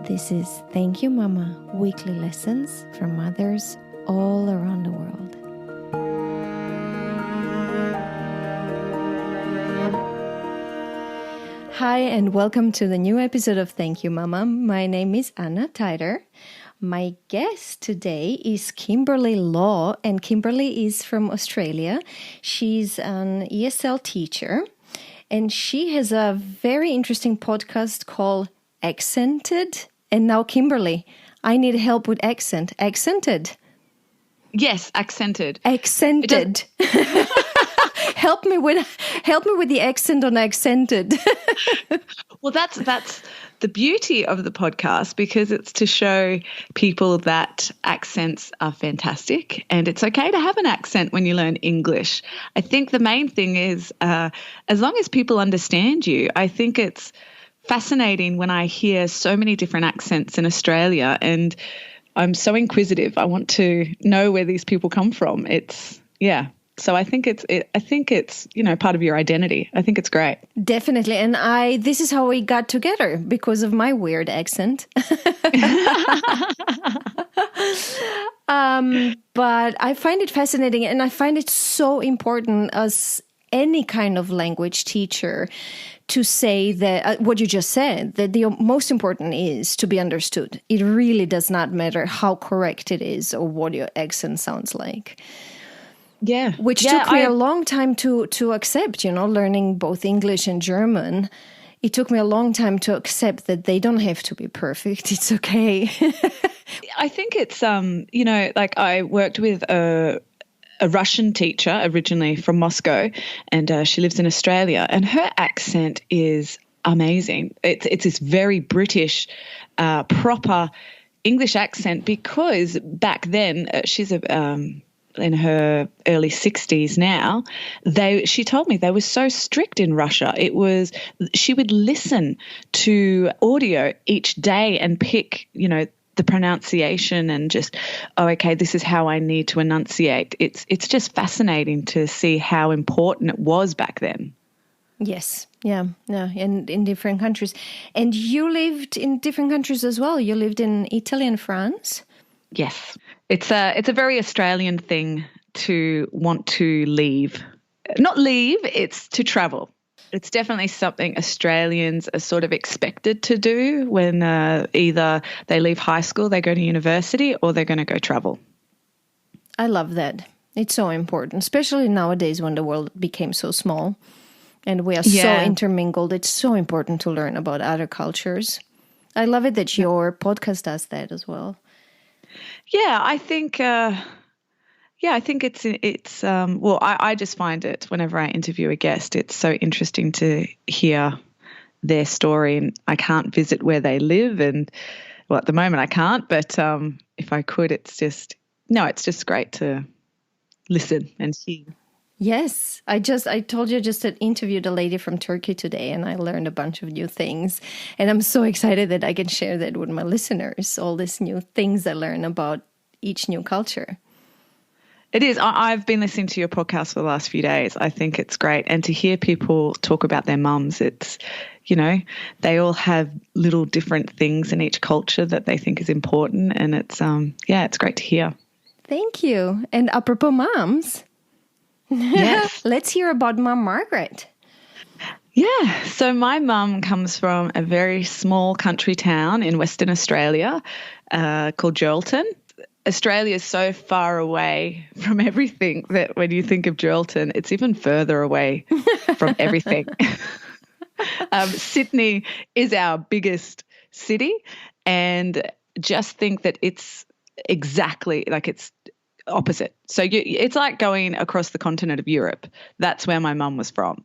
This is Thank You Mama, weekly lessons from mothers all around the world. Hi, and welcome to the new episode of Thank You Mama. My name is Anna Tyder. My guest today is Kimberley Law, and Kimberley is from Australia. She's an ESL teacher, and she has a very interesting podcast called Accented. And now, Kimberley, I need help with accent. Accented. Yes, accented. Accented. Help me with the accent on accented. Well, that's the beauty of the podcast, because it's to show people that accents are fantastic and it's okay to have an accent when you learn English. I think the main thing is as long as people understand you, I think it's fascinating when I hear so many different accents in Australia, and I'm so inquisitive. I want to know where these people come from. So I think it's part of your identity. I think it's great. Definitely. And this is how we got together, because of my weird accent. But I find it fascinating, and I find it so important as any kind of language teacher to say that what you just said, that the most important is to be understood. It really does not matter how correct it is or what your accent sounds like. Yeah. Which took me a long time to accept, learning both English and German. It took me a long time to accept that they don't have to be perfect. It's okay. I think it's, like I worked with a Russian teacher originally from Moscow, and she lives in Australia, and her accent is amazing. It's this very British, proper English accent, because back then she's in her early 60s now. She told me they were so strict in Russia. She would listen to audio each day and pick, the pronunciation and just, okay, this is how I need to enunciate. It's just fascinating to see how important it was back then. Yes. Yeah. In different countries. And you lived in different countries as well. You lived in Italy and France. Yes. It's a very Australian thing to want to leave. Not leave, it's to travel. It's definitely something Australians are sort of expected to do when either they leave high school, they go to university, or they're going to go travel. I love that. It's so important, especially nowadays when the world became so small and we are so intermingled. It's so important to learn about other cultures. I love it that your podcast does that as well. Yeah, I think it's I just find it, whenever I interview a guest, it's so interesting to hear their story, and I can't visit where they live, and at the moment I can't, but if I could, it's just great to listen and hear. Yes, I told you I just interviewed a lady from Turkey today, and I learned a bunch of new things. And I'm so excited that I can share that with my listeners, all these new things I learn about each new culture. It is. I've been listening to your podcast for the last few days. I think it's great. And to hear people talk about their mums, it's, they all have little different things in each culture that they think is important. And it's, it's great to hear. Thank you. And apropos mums. Yes. Let's hear about Mum Margaret. Yeah. So my mum comes from a very small country town in Western Australia called Geraldton. Australia is so far away from everything that when you think of Geraldton, it's even further away from everything. Sydney is our biggest city, and just think that it's exactly like it's opposite. So it's like going across the continent of Europe. That's where my mum was from.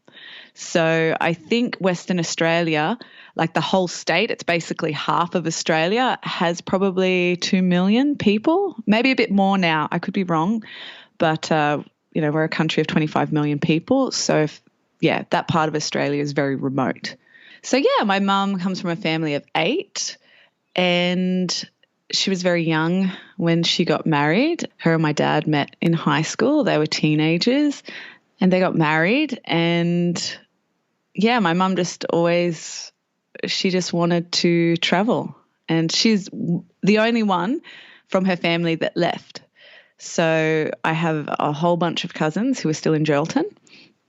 So I think Western Australia, like the whole state, it's basically half of Australia, has probably 2 million people, maybe a bit more now. I could be wrong, but we're a country of 25 million people. So that part of Australia is very remote. So my mum comes from a family of 8, and she was very young when she got married. Her and my dad met in high school. They were teenagers and they got married. And my mum she just wanted to travel and she's the only one from her family that left. So I have a whole bunch of cousins who are still in Geraldton.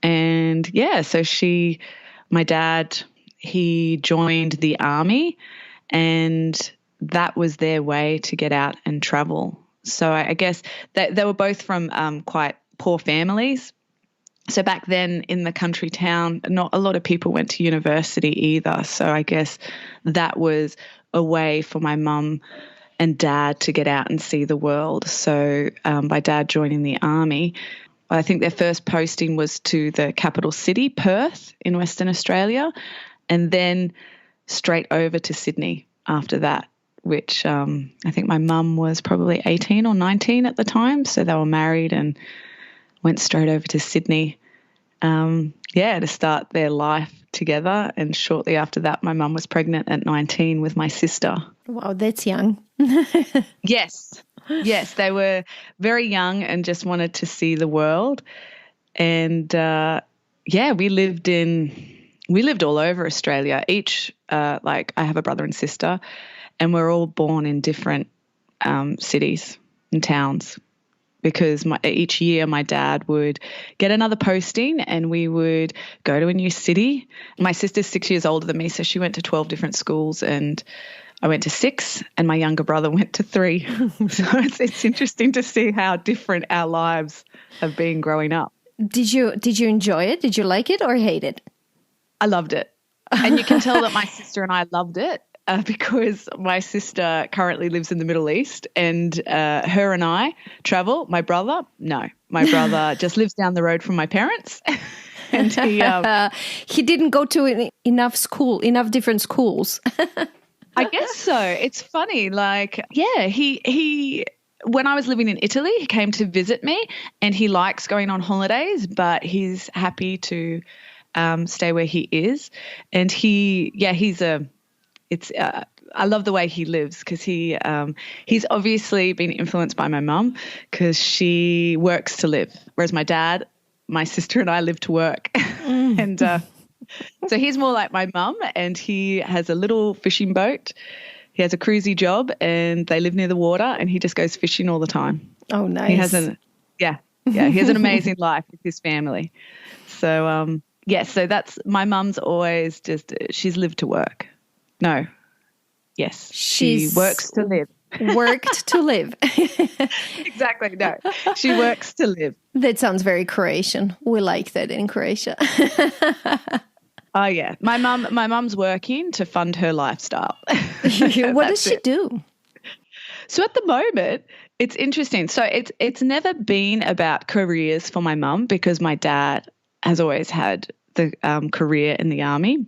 And yeah, so my dad, he joined the army, and that was their way to get out and travel. So I guess they were both from quite poor families. So back then in the country town, not a lot of people went to university either. So I guess that was a way for my mum and dad to get out and see the world. So by dad joining the army, I think their first posting was to the capital city, Perth, in Western Australia, and then straight over to Sydney after that, which I think my mum was probably 18 or 19 at the time. So they were married and went straight over to Sydney, to start their life together. And shortly after that, my mum was pregnant at 19 with my sister. Wow, that's young. Yes, they were very young and just wanted to see the world. And we lived all over Australia. Each, I have a brother and sister, and we're all born in different cities and towns, because each year my dad would get another posting and we would go to a new city. My sister's 6 years older than me, so she went to 12 different schools, and I went to 6, and my younger brother went to 3. So it's interesting to see how different our lives have been growing up. Did you enjoy it? Did you like it or hate it? I loved it. And you can tell that my sister and I loved it because my sister currently lives in the Middle East, and her and I travel. My brother just lives down the road from my parents. And he didn't go to enough different schools. I guess so. It's funny. He when I was living in Italy, he came to visit me, and he likes going on holidays, but he's happy to stay where he is. And I love the way he lives, because he's obviously been influenced by my mum, because she works to live, whereas my sister and I live to work. And so he's more like my mum, and he has a little fishing boat. He has a cruisy job, and they live near the water, and he just goes fishing all the time. Oh, nice. He has he has an amazing life with his family. So, so that's, my mum's always she's lived to work. No. Yes. She works to live. Worked to live. Exactly. No, she works to live. That sounds very Croatian. We like that in Croatia. Oh yeah, my mum's working to fund her lifestyle. What does she do? So at the moment, it's interesting. So it's never been about careers for my mum, because my dad has always had the career in the army,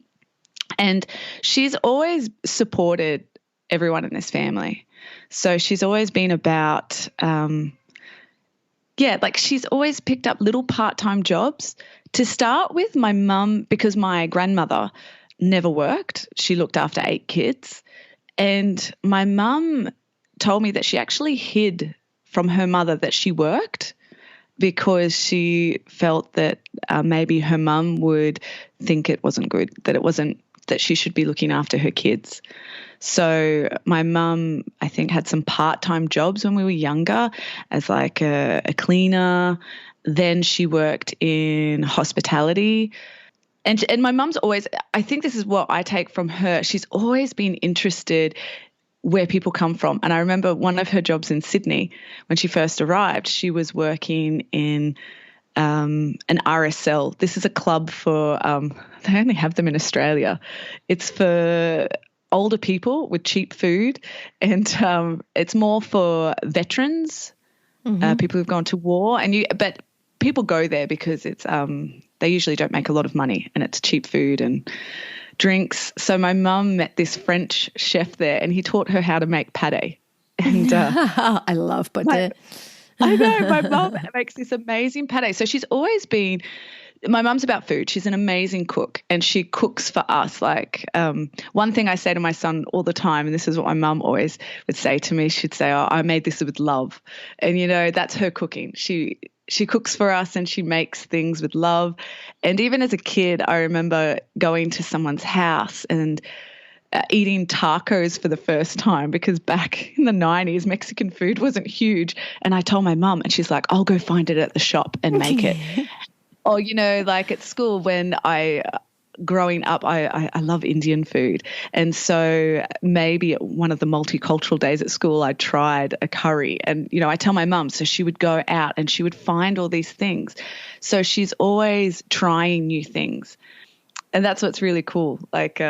and she's always supported everyone in this family. So she's always been about she's always picked up little part-time jobs. To start with, my mum, because my grandmother never worked, she looked after 8 kids. And my mum told me that she actually hid from her mother that she worked, because she felt that maybe her mum would think it wasn't good, that she should be looking after her kids. So my mum, I think, had some part-time jobs when we were younger as like a cleaner. Then she worked in hospitality. And my mum's always, I think this is what I take from her, she's always been interested where people come from. And I remember one of her jobs in Sydney when she first arrived, she was working in an RSL. This is a club for, they only have them in Australia. It's for older people with cheap food, and it's more for veterans, people who've gone to war. But people go there because it's they usually don't make a lot of money, and it's cheap food and drinks. So my mum met this French chef there, and he taught her how to make pâté. And I love pâté. I know, my mum makes this amazing pâté. So she's always been, my mum's about food. She's an amazing cook, and she cooks for us. Like one thing I say to my son all the time, and this is what my mum always would say to me, she'd say, "Oh, I made this with love." And, that's her cooking. She cooks for us, and she makes things with love. And even as a kid, I remember going to someone's house, and eating tacos for the first time, because back in the 90s, Mexican food wasn't huge. And I told my mum, and she's like, I'll go find it at the shop and make it. Or, like at school when growing up, I love Indian food. And so maybe at one of the multicultural days at school, I tried a curry. And, I tell my mum, so she would go out and she would find all these things. So she's always trying new things. And that's what's really cool. Like,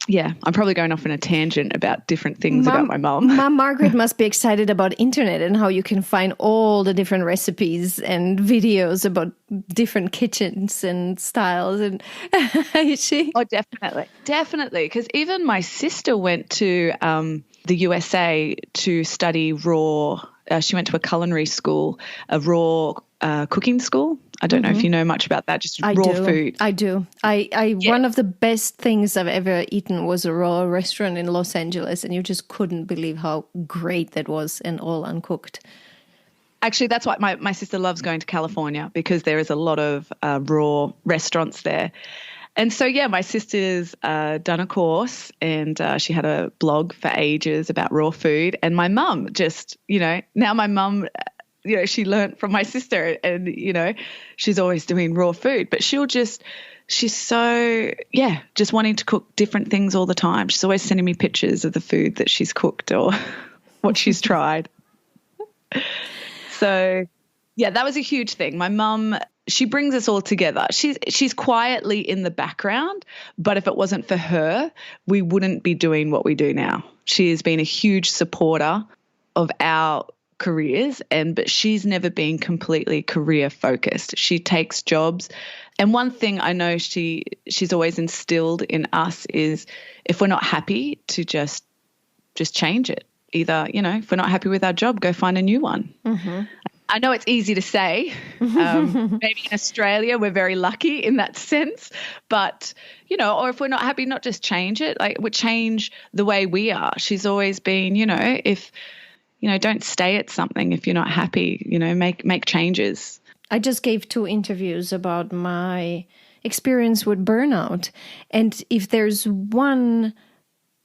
yeah, I'm probably going off on a tangent about different things about my mom. Mom Margaret must be excited about internet and how you can find all the different recipes and videos about different kitchens and styles. And is she? Oh, definitely. Because even my sister went to the USA to study raw. She went to a culinary school, a raw cooking school. I don't know if you know much about that, just raw food. I do. One of the best things I've ever eaten was a raw restaurant in Los Angeles, and you just couldn't believe how great that was, and all uncooked. Actually, that's why my sister loves going to California, because there is a lot of raw restaurants there. And so, yeah, my sister's done a course, and she had a blog for ages about raw food. And my mum just, now my mum, she learned from my sister, and, she's always doing raw food. But she's so, just wanting to cook different things all the time. She's always sending me pictures of the food that she's cooked or what she's tried. So, yeah, that was a huge thing. My mum, she brings us all together. She's quietly in the background, but if it wasn't for her, we wouldn't be doing what we do now. She has been a huge supporter of our careers, but she's never been completely career focused. She takes jobs. And one thing I know she's always instilled in us is, if we're not happy, to just change it. Either, if we're not happy with our job, go find a new one. Mm-hmm. I know it's easy to say. Maybe in Australia we're very lucky in that sense, but, or if we're not happy, not just change it, like we change the way we are. She's always been, if, don't stay at something if you're not happy, make changes. I just gave 2 interviews about my experience with burnout. And if there's one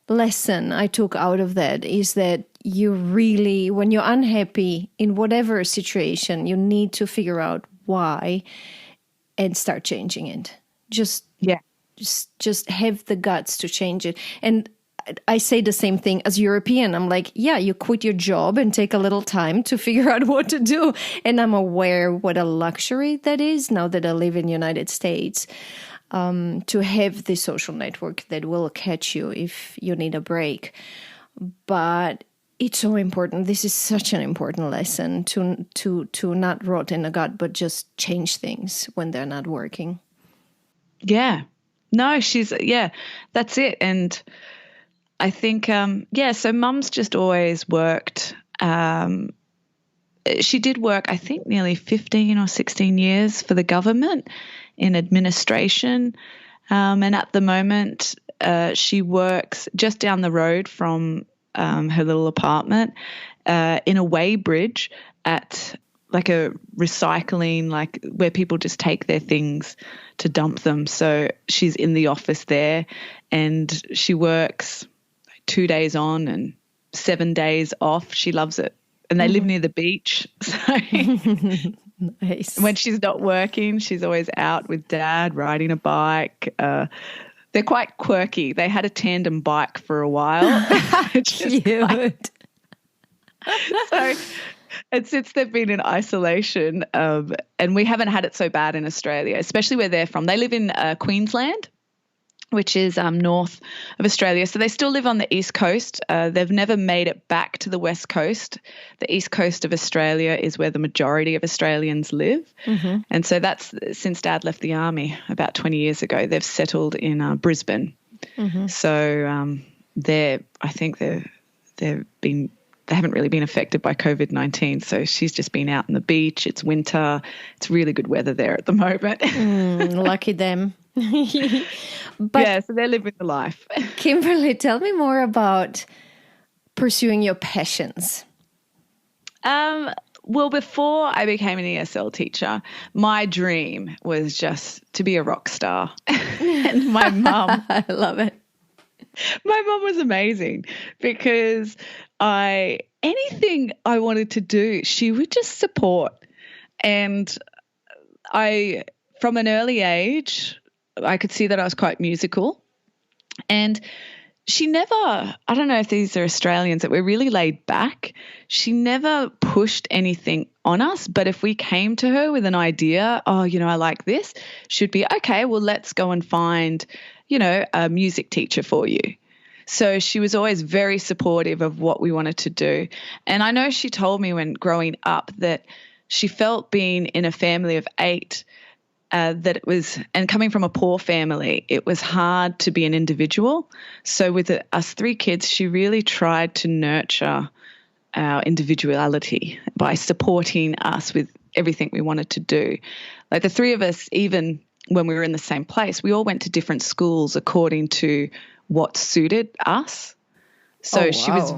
lesson I took out of that, is that you really, when you're unhappy in whatever situation, you need to figure out why and start changing it. Just have the guts to change it. And I say the same thing as European. I'm like, you quit your job and take a little time to figure out what to do. And I'm aware what a luxury that is now that I live in the United States, to have the social network that will catch you if you need a break. But it's so important. This is such an important lesson to not rot in the gut, but just change things when they're not working. Yeah. No, that's it. And I think, so Mum's just always worked. She did work, I think, nearly 15 or 16 years for the government in administration. And at the moment, she works just down the road from her little apartment in a weighbridge at like a recycling, like where people just take their things to dump them. So she's in the office there, and she works 2 days on and 7 days off. She loves it. And they live near the beach. So nice. When she's not working, she's always out with Dad riding a bike. They're quite quirky. They had a tandem bike for a while. Cute. So and since they've been in isolation, and we haven't had it so bad in Australia, especially where they're from. They live in Queensland, which is north of Australia. So they still live on the East Coast. They've never made it back to the West Coast. The East Coast of Australia is where the majority of Australians live. Mm-hmm. And so that's since Dad left the army about 20 years ago, they've settled in Brisbane. Mm-hmm. So they haven't really been affected by COVID-19. So she's just been out on the beach. It's winter. It's really good weather there at the moment. Lucky them. But so they're living the life. Kimberley, tell me more about pursuing your passions. Well, before I became an ESL teacher, my dream was just to be a rock star. And my mum, I love it. My mum was amazing because anything I wanted to do, she would just support. And from an early age, I could see that I was quite musical. And she never, I don't know if these are Australians, that we're really laid back. She never pushed anything on us. But if we came to her with an idea, oh, I like this, she'd be, okay, well, let's go and find, a music teacher for you. So she was always very supportive of what we wanted to do. And I know she told me when growing up that she felt being in a family of 8, that it was, and coming from a poor family, it was hard to be an individual. So with us 3 kids, she really tried to nurture our individuality by supporting us with everything we wanted to do. Like the 3 of us, even when we were in the same place, we all went to different schools according to what suited us. So she was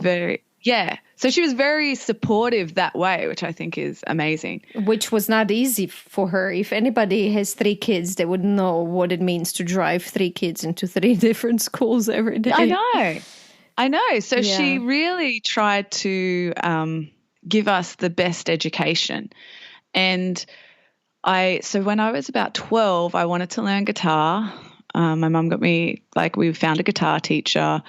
So she was very supportive that way, which I think is amazing. Which was not easy for her. If anybody has 3 kids, they would know what it means to drive 3 kids into 3 different schools every day. I know. So she really tried to give us the best education. And so when I was about 12, I wanted to learn guitar. My mum got me, we found a guitar teacher.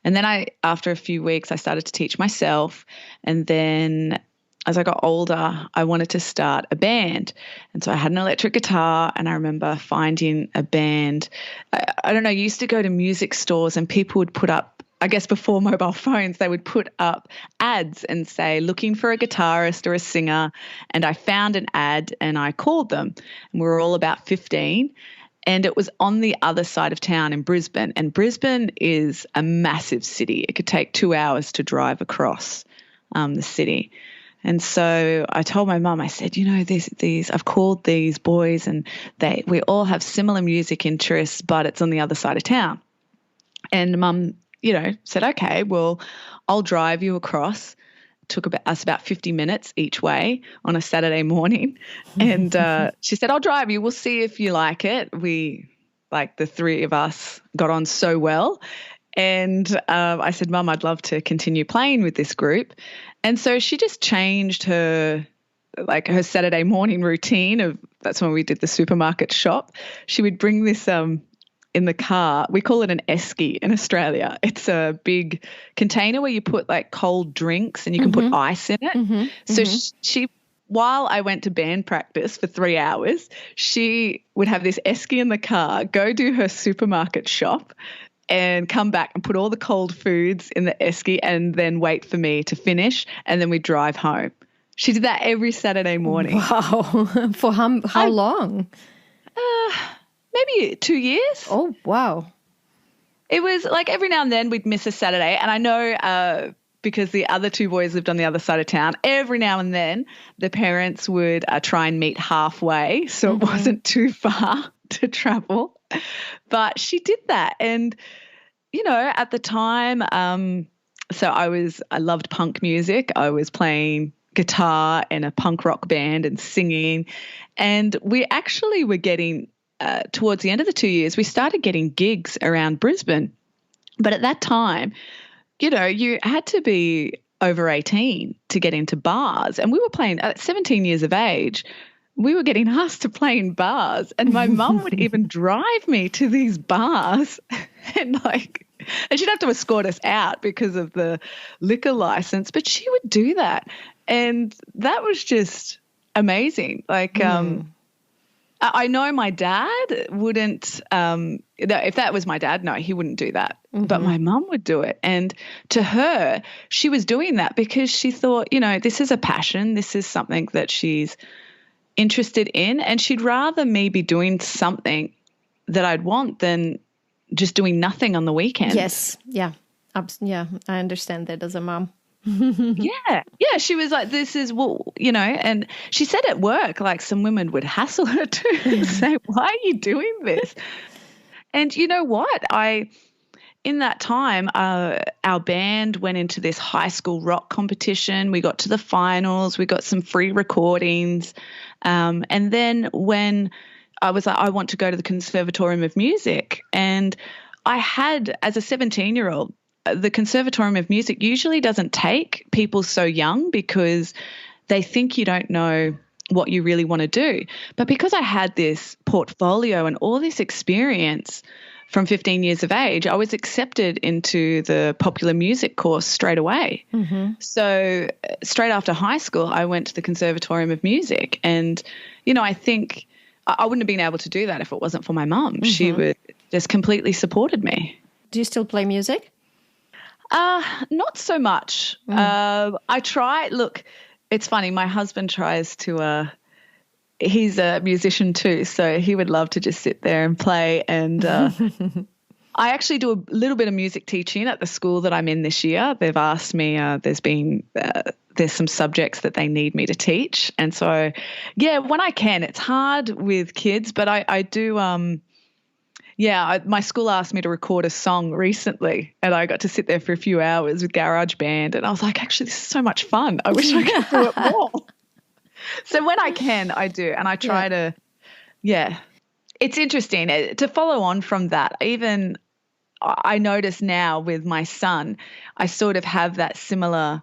And then after a few weeks, I started to teach myself. And then as I got older, I wanted to start a band. And so I had an electric guitar, and I remember finding a band. I don't know, you used to go to music stores and people would put up, I guess before mobile phones, they would put up ads and say, looking for a guitarist or a singer. And I found an ad and I called them. And we were all about 15. And it was on the other side of town in Brisbane. And Brisbane is a massive city. It could take 2 hours to drive across the city. And so I told my mum, I said, these I've called these boys and we all have similar music interests, but it's on the other side of town. And Mum, said, okay, well, I'll drive you across. Took us about 50 minutes each way on a Saturday morning. And she said, I'll drive you. We'll see if you like it. The 3 of us got on so well. And I said, Mum, I'd love to continue playing with this group. And so she just changed her Saturday morning routine that's when we did the supermarket shop. She would bring this in the car. We call it an esky in Australia. It's a big container where you put cold drinks and you can put ice in it. So she, while I went to band practice for 3 hours, she would have this esky in the car, go do her supermarket shop and come back and put all the cold foods in the esky and then wait for me to finish, and then we'd drive home. She did that every Saturday morning. Wow. For how long? Maybe 2 years. Oh, wow. It was every now and then we'd miss a Saturday. And I know because the other 2 boys lived on the other side of town, every now and then the parents would try and meet halfway so it wasn't too far to travel. But she did that. And, at the time, so I loved punk music. I was playing guitar in a punk rock band and singing. And we actually were getting towards the end of the 2 years, we started getting gigs around Brisbane. But at that time, you had to be over 18 to get into bars. And we were playing at 17 years of age. We were getting asked to play in bars. And my mum would even drive me to these bars and she'd have to escort us out because of the liquor license. But she would do that. And that was just amazing. I know my dad wouldn't, if that was my dad, no, he wouldn't do that. But my mum would do it. And to her, she was doing that because she thought, this is a passion. This is something that she's interested in. And she'd rather me be doing something that I'd want than just doing nothing on the weekends. Yes. Yeah. Yeah. I understand that as a mom. Yeah. She was like, this is, and she said at work, some women would hassle her too and say, why are you doing this? And you know what? In that time, our band went into this high school rock competition. We got to the finals. We got some free recordings. And then when I was like, I want to go to the Conservatorium of Music, and I had, as a 17-year-old, the Conservatorium of Music usually doesn't take people so young because they think you don't know what you really want to do. But because I had this portfolio and all this experience from 15 years of age, I was accepted into the popular music course straight away. Mm-hmm. So straight after high school, I went to the Conservatorium of Music. And, you know, I think I wouldn't have been able to do that if it wasn't for my mum. Mm-hmm. She would just completely supported me. Do you still play music? Not so much. I try. Look, it's funny. My husband tries to. He's a musician too, so he would love to just sit there and play. And I actually do a little bit of music teaching at the school that I'm in this year. They've asked me. There's some subjects that they need me to teach, and so yeah, when I can. It's hard with kids, but I do. My school asked me to record a song recently, and I got to sit there for a few hours with GarageBand, and I was like, actually, this is so much fun. I wish I could do it more. So when I can, I do, and I try to, It's interesting. To follow on from that, even I notice now with my son, I sort of have that similar,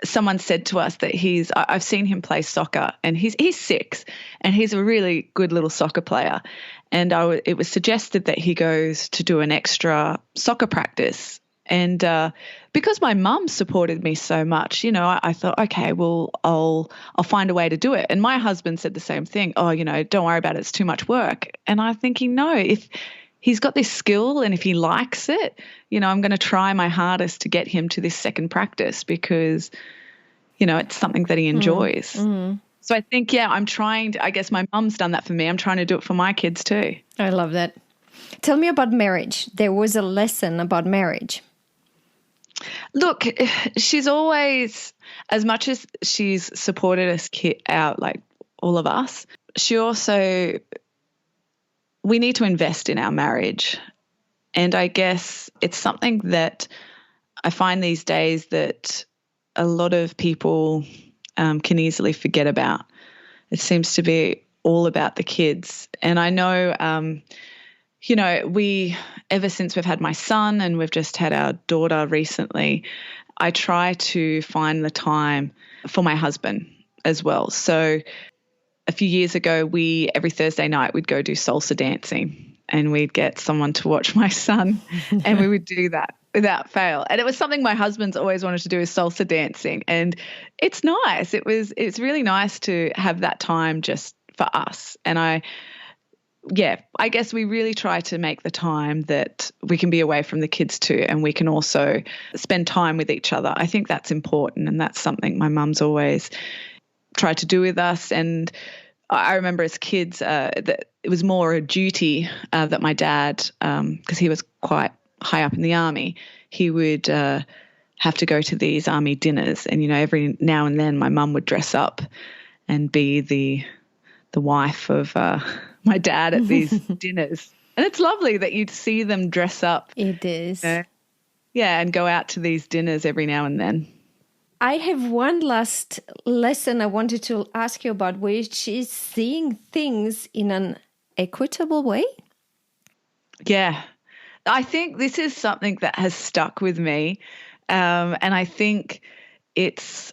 someone said to us that I've seen him play soccer, and he's 6 and he's a really good little soccer player. And it was suggested that he goes to do an extra soccer practice. And because my mum supported me so much, I thought, okay, well, I'll find a way to do it. And my husband said the same thing. Oh, don't worry about it. It's too much work. And I'm thinking, no, if he's got this skill and if he likes it, I'm going to try my hardest to get him to this second practice because, it's something that he enjoys. Mm-hmm. So I think, I'm trying to, I guess my mum's done that for me. I'm trying to do it for my kids too. I love that. Tell me about marriage. There was a lesson about marriage. Look, she's always, as much as she's supported us out, like all of us, she also, we need to invest in our marriage. And I guess it's something that I find these days that a lot of people can easily forget about. It seems to be all about the kids. And I know, ever since we've had my son and we've just had our daughter recently, I try to find the time for my husband as well. So a few years ago, every Thursday night, we'd go do salsa dancing and we'd get someone to watch my son and we would do that without fail. And it was something my husband's always wanted to do, is salsa dancing. And it's nice. It's really nice to have that time just for us. And I guess we really try to make the time that we can be away from the kids too, and we can also spend time with each other. I think that's important, and that's something my mum's always tried to do with us. And I remember as kids that it was more a duty that my dad, because he was quite high up in the army, he would have to go to these army dinners, and every now and then my mum would dress up and be the wife of my dad at these dinners. And it's lovely that you'd see them dress up. It is. And go out to these dinners every now and then. I have one last lesson I wanted to ask you about, which is seeing things in an equitable way. Yeah. I think this is something that has stuck with me. And I think it's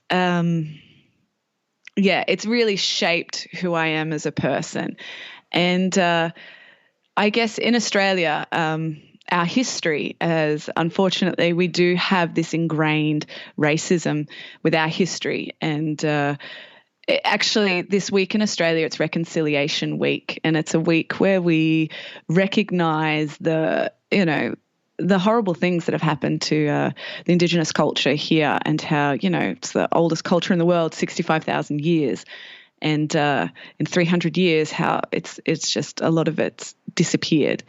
it's really shaped who I am as a person. And I guess in Australia, our history as, unfortunately, we do have this ingrained racism with our history. And actually this week in Australia, it's Reconciliation Week, and it's a week where we recognise the horrible things that have happened to the Indigenous culture here, and how, it's the oldest culture in the world, 65,000 years. And in 300 years, how it's just a lot of it's disappeared.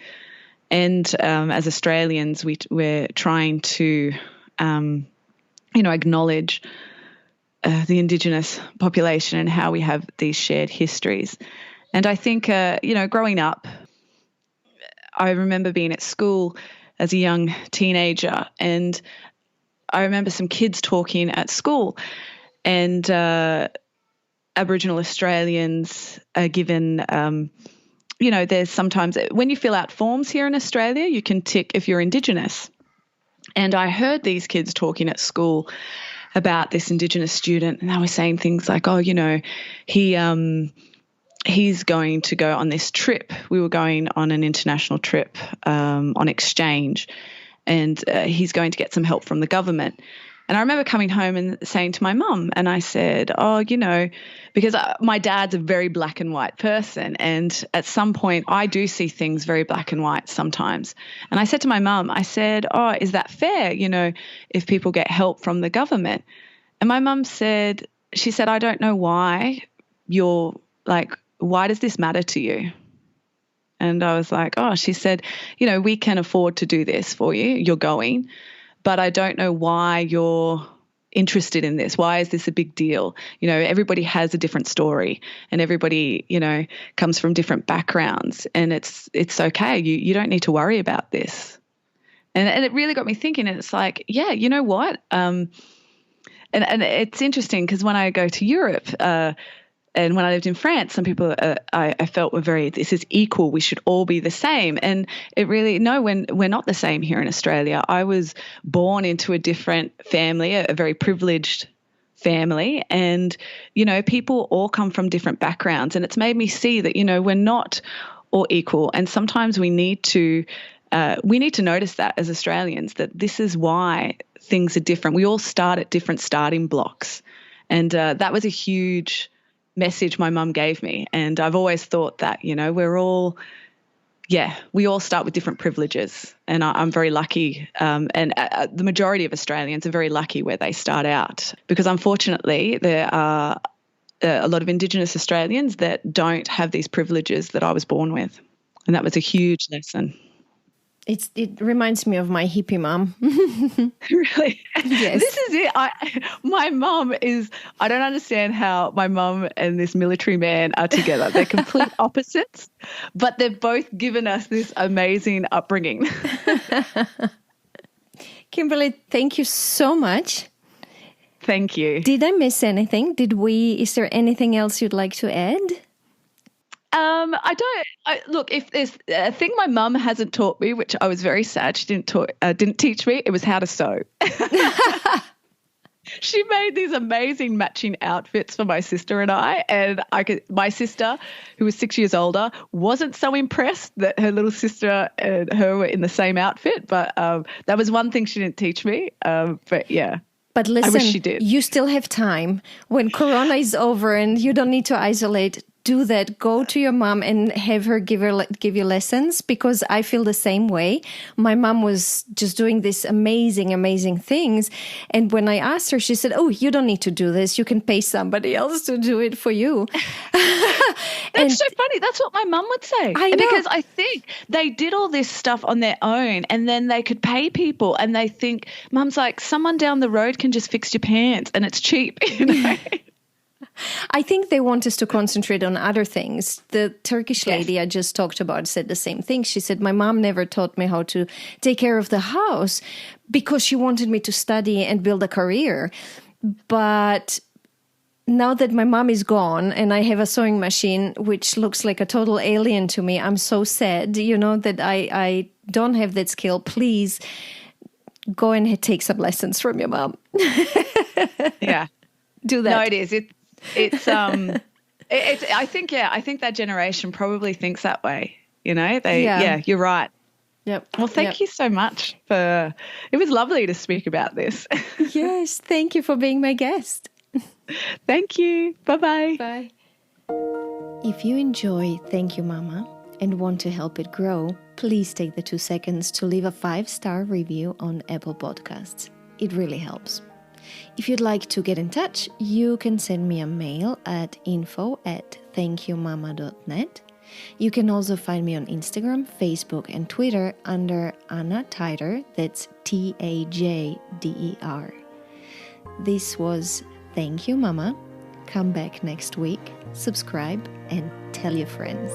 And as Australians, we're trying to, acknowledge the Indigenous population and how we have these shared histories. And I think, growing up, I remember being at school as a young teenager, and I remember some kids talking at school, and Aboriginal Australians are given there's sometimes when you fill out forms here in Australia, you can tick if you're Indigenous. And I heard these kids talking at school about this Indigenous student, and they were saying things like, oh, he's going to go on this trip. We were going on an international trip on exchange, and he's going to get some help from the government. And I remember coming home and saying to my mum, and I said, oh, because my dad's a very black and white person, and at some point I do see things very black and white sometimes. And I said to my mum, I said, oh, is that fair, if people get help from the government? And my mum said, I don't know why why does this matter to you? And I was like, oh, she said, we can afford to do this for you. You're going. But I don't know why you're interested in this. Why is this a big deal? Everybody has a different story, and everybody, comes from different backgrounds, and it's okay. You don't need to worry about this. And it really got me thinking, and it's like, yeah, you know what? And it's interesting because when I go to Europe, and when I lived in France, some people I felt were this is equal. We should all be the same. And we're not the same here in Australia. I was born into a different family, a very privileged family. And, people all come from different backgrounds. And it's made me see that, we're not all equal. And sometimes we need to notice that as Australians, that this is why things are different. We all start at different starting blocks. And that was a huge message my mum gave me. And I've always thought that, we all start with different privileges. And I'm very lucky. And the majority of Australians are very lucky where they start out, because unfortunately there are a lot of Indigenous Australians that don't have these privileges that I was born with. And that was a huge lesson. It reminds me of my hippie mom. Really? Yes. This is it. My mum I don't understand how my mum and this military man are together. They're complete opposites, but they've both given us this amazing upbringing. Kimberley, thank you so much. Thank you. Did I miss anything? Is there anything else you'd like to add? Look, if there's a thing my mum hasn't taught me, which I was very sad she didn't teach me, it was how to sew. She made these amazing matching outfits for my sister and I, and my sister, who was 6 years older, wasn't so impressed that her little sister and her were in the same outfit, but that was one thing she didn't teach me, but yeah. But listen, I wish she did. You still have time. When Corona is over and you don't need to isolate, do that. Go to your mom and have her give you lessons, because I feel the same way. My mom was just doing these amazing, amazing things. And when I asked her, she said, oh, you don't need to do this. You can pay somebody else to do it for you. That's so funny. That's what my mum would say. I know. Because I think they did all this stuff on their own, and then they could pay people, and they think, Mum's like, someone down the road can just fix your pants and it's cheap. I think they want us to concentrate on other things. The Turkish lady I just talked about said the same thing. She said, my mom never taught me how to take care of the house because she wanted me to study and build a career. But now that my mom is gone and I have a sewing machine, which looks like a total alien to me, I'm so sad, that I don't have that skill. Please go and take some lessons from your mom. Yeah. Do that. No, it is. I think that generation probably thinks that way. You're right. Yep. Well, thank you so much it was lovely to speak about this. Yes. Thank you for being my guest. Thank you. Bye-bye. Bye. If you enjoy Thank You Mama and want to help it grow, please take the 2 seconds to leave a 5-star review on Apple Podcasts. It really helps. If you'd like to get in touch, you can send me a mail at info@thankyoumama.net. You can also find me on Instagram, Facebook, and Twitter under Anna Teider. That's Tajder. This was Thank You Mama. Come back next week, subscribe, and tell your friends.